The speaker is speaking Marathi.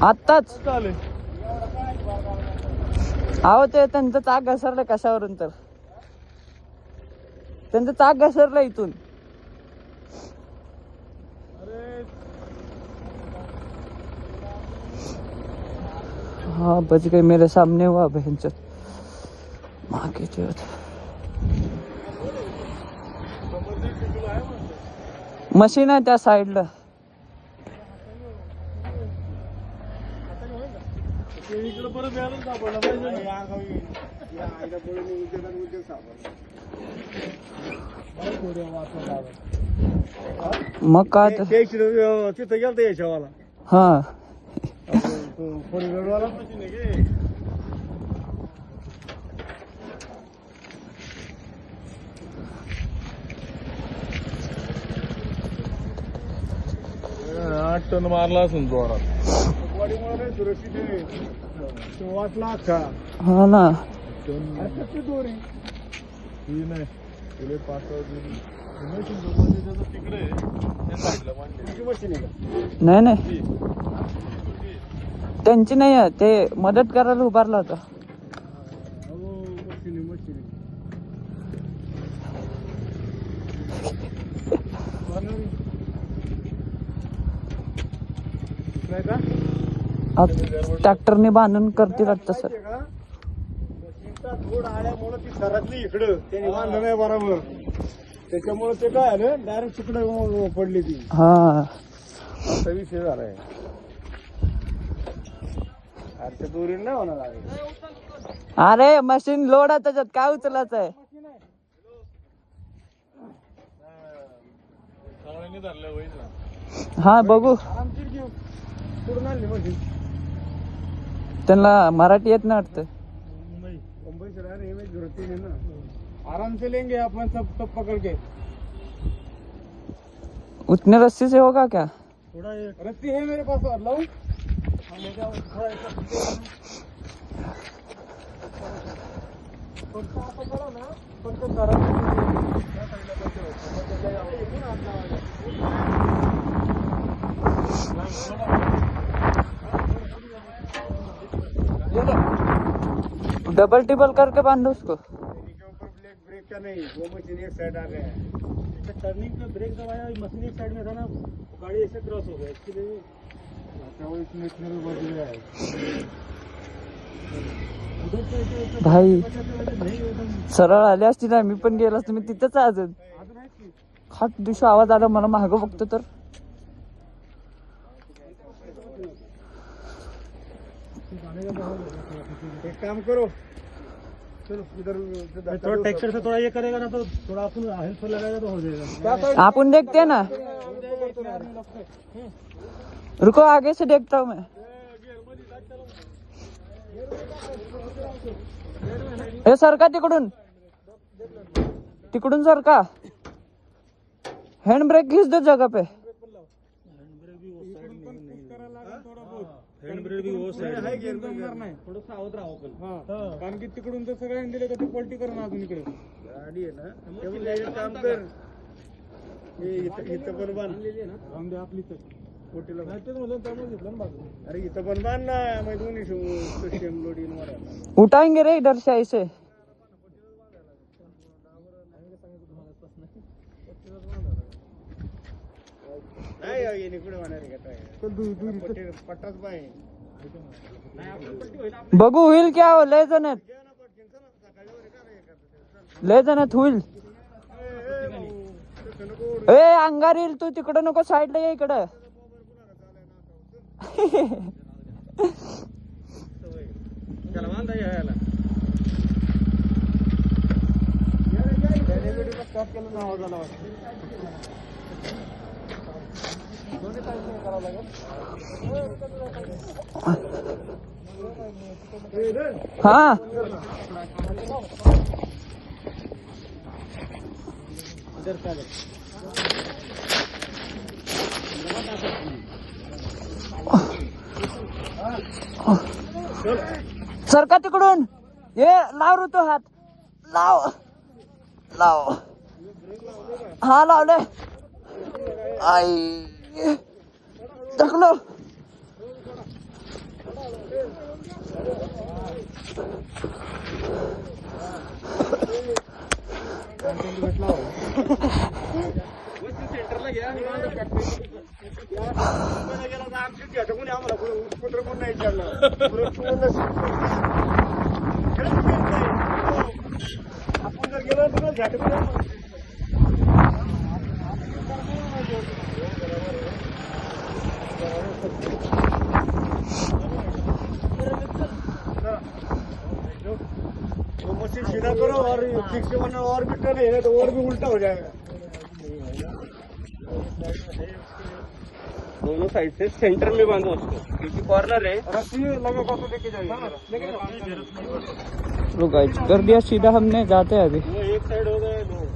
आत्ताच अहो ते त्यांचं चाक घसरलं कशावरून तर त्यांचं चाक घसरलं इथून. हाँ बच गए मेरे सामने हुआ बहनचोद माँ की चोट. मशीन आहे त्या साईडला. मग काय तिथं गेलता याच्यावाला हा परिवारवाला आठ टन मारला असून जोरात वाडीमुळे सुरक्षित आहे वाटला का. हा ना दोरी ही नाही तुले पाठव तिकडे नाही नाही त्यांची नाही आहे ते मदत करायला उभारला होता. ट्रॅक्टरने बांधून करतील वाटतं सर. धूळ आल्यामुळे ती सरकली इकडं त्याने बांधलं नाही बरोबर त्याच्यामुळे ते काय आलं डायरेक्ट तिकडे पडली ती. हा असा विषय झालाय. अरे दोरी नाही होणार. अरे मशीन लोड आहे त्याच्यात काय उचलायचं आहे. हा बघू त्यांना मराठी येत नाही वाटतं. मुंबई से रहे हैं जरूरत ही ना आराम से लेंगे अपन सब पकड़ के. उतने रस्सी से होगा क्या. थोड़ा रस्सी है मेरे पास लाऊं डबल टिबल करके बांधो उसको. ब्रेक का नहीं वो मशीन एक साइड आ गया है. टर्निंग का ब्रेक दबाया मशीन एक साइड में था ना गाड़ी ऐसे क्रॉस हो गया इसके लिए इसमें भी बढ़ गया है. भाई सरळ आले असती ना मी पण गेलो असतो. मी तिथंच आहे अजून. खाट दिवशी आवाज आला मला मागं बघतो तर एक काम करो चलो इधर थोड़ा टेक्सचर से थोड़ा ये करेगा ना तो थोड़ा अपन हेल्पफुल लगाएगा तो हो जाएगा. आपण देखते ना. रुको आगे से देखता हूँ मैं. हे सरका तिकडून तिकडून सरका. हैंड ब्रेक घिस दो जगह पे. हैंड ब्रेक भी वो साइड है गियर जमणार नाही थोडं सावध राहा पण. हां कारण की तिकडून जर सगळ्यांनी दिले का ते पलटी करणार अजून इकडे गाडी आहे ना त्यामुळे एक काम कर हे इथं पण बांधलेली आहे ना राम दे आपली तर पोटीला नाही तेच म्हणलं त्यामुळे घेतलं ना बाजू. अरे इथं पण बांध ना मग दोन्ही सिस्टम लोडिंग वर उठाएंगे रे इधर से ऐसे. नाही येणे कुठे होणार आहे का काय पट्टाच पाहिजे. बघू होईल क्या हो. लय जण आहेत लय जण आहेत होईल. ए अंगार येईल तू तिकडं नको साईडला ये इकडं. त्याला बांधा यायला स्टॉप केलं ना आवाज आला हाँ सरका तिकडून. ये लाव ऋतू हात लाव लाव. हा लावले. आई ढकलो सेंटरला घ्या आमचीच घ्या कोणी आम्हाला कुठं कोण नाही आपण जर गेलो तर घ्या मशीन सीधा करो और ठीक से बना और भी टन है ना तो और भी उल्टा हो जाएगा दोनों साइड से सेंटर में बांधो उसको क्योंकि कॉर्नर है रस्सी लगा कर लेके जाइए लो गाइस कर दिया सीधा हमने, जाते हैं अभी। वो एक साइड हो गए दो